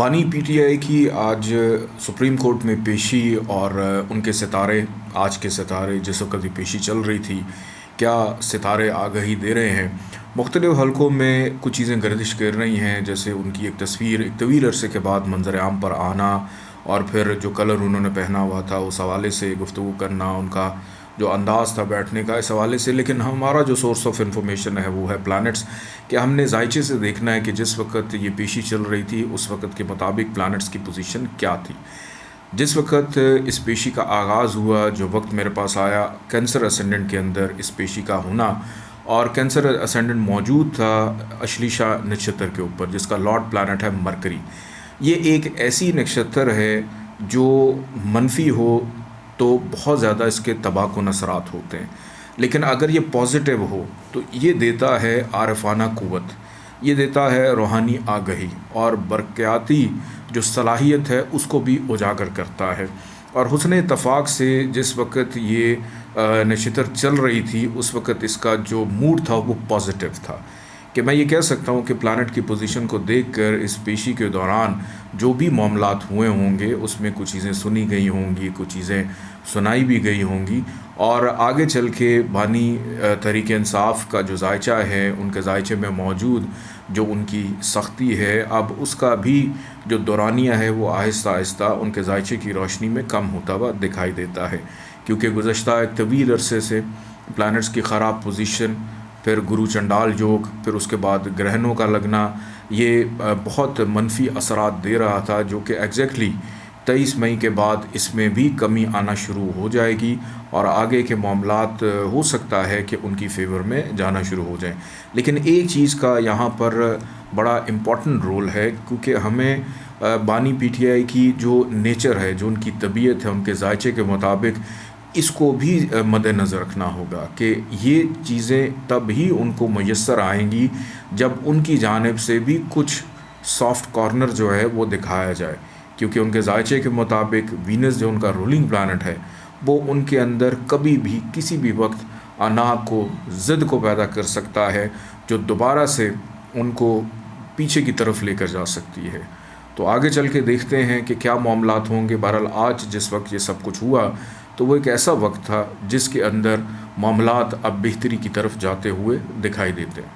بانی P T I کی آج سپریم کورٹ میں پیشی اور ان کے ستارے، آج کے ستارے جس وقت یہ پیشی چل رہی تھی، کیا ستارے آگہی دے رہے ہیں؟ مختلف حلقوں میں کچھ چیزیں گردش کر رہی ہیں، جیسے ان کی ایک تصویر ایک طویل عرصے کے بعد منظر عام پر آنا، اور پھر جو کلر انہوں نے پہنا ہوا تھا اس حوالے سے گفتگو کرنا، ان کا جو انداز تھا بیٹھنے کا اس حوالے سے۔ لیکن ہمارا جو سورس آف انفارمیشن ہے وہ ہے پلانٹس، کہ ہم نے ذائچے سے دیکھنا ہے کہ جس وقت یہ پیشی چل رہی تھی اس وقت کے مطابق پلانٹس کی پوزیشن کیا تھی۔ جس وقت اس پیشی کا آغاز ہوا، جو وقت میرے پاس آیا، کینسر اسینڈنٹ کے اندر اس پیشی کا ہونا، اور کینسر اسینڈنٹ موجود تھا اشلیشا نکشتر کے اوپر، جس کا لارڈ پلانٹ ہے مرکری۔ یہ ایک ایسی نکشتر ہے جو منفی ہو تو بہت زیادہ اس کے تباکن اثرات ہوتے ہیں، لیکن اگر یہ پازیٹیو ہو تو یہ دیتا ہے عارفانہ قوت، یہ دیتا ہے روحانی آگہی اور برقیاتی جو صلاحیت ہے اس کو بھی اجاگر کرتا ہے۔ اور حسن اتفاق سے جس وقت یہ نشتر چل رہی تھی اس وقت اس کا جو موڈ تھا وہ پازیٹیو تھا، کہ میں یہ کہہ سکتا ہوں کہ پلانٹ کی پوزیشن کو دیکھ کر اس پیشی کے دوران جو بھی معاملات ہوئے ہوں گے اس میں کچھ چیزیں سنی گئی ہوں گی، کچھ چیزیں سنائی بھی گئی ہوں گی، اور آگے چل کے بانی تحریک انصاف کا جو ذائچہ ہے، ان کے ذائچے میں موجود جو ان کی سختی ہے، اب اس کا بھی جو دورانیہ ہے وہ آہستہ آہستہ ان کے ذائچے کی روشنی میں کم ہوتا ہوا دکھائی دیتا ہے، کیونکہ گزشتہ ایک طویل عرصے سے پلانٹس کی خراب پوزیشن، پھر گرو چنڈال یوگ، پھر اس کے بعد گرہنوں کا لگنا، یہ بہت منفی اثرات دے رہا تھا، جو کہ ایگزیکٹلی 23 مئی کے بعد اس میں بھی کمی آنا شروع ہو جائے گی، اور آگے کے معاملات ہو سکتا ہے کہ ان کی فیور میں جانا شروع ہو جائیں۔ لیکن ایک چیز کا یہاں پر بڑا امپورٹنٹ رول ہے، کیونکہ ہمیں بانی پی ٹی آئی کی جو نیچر ہے، جو ان کی طبیعت ہے، ان کے ذائچے کے مطابق اس کو بھی مد نظر رکھنا ہوگا کہ یہ چیزیں تب ہی ان کو میسر آئیں گی جب ان کی جانب سے بھی کچھ سافٹ کارنر جو ہے وہ دکھایا جائے، کیونکہ ان کے ذائچے کے مطابق وینس جو ان کا رولنگ پلانٹ ہے وہ ان کے اندر کبھی بھی کسی بھی وقت انا کو، ضد کو پیدا کر سکتا ہے، جو دوبارہ سے ان کو پیچھے کی طرف لے کر جا سکتی ہے۔ تو آگے چل کے دیکھتے ہیں کہ کیا معاملات ہوں گے۔ بہرحال آج جس وقت یہ سب کچھ ہوا تو وہ ایک ایسا وقت تھا جس کے اندر معاملات اب بہتری کی طرف جاتے ہوئے دکھائی دیتے ہیں۔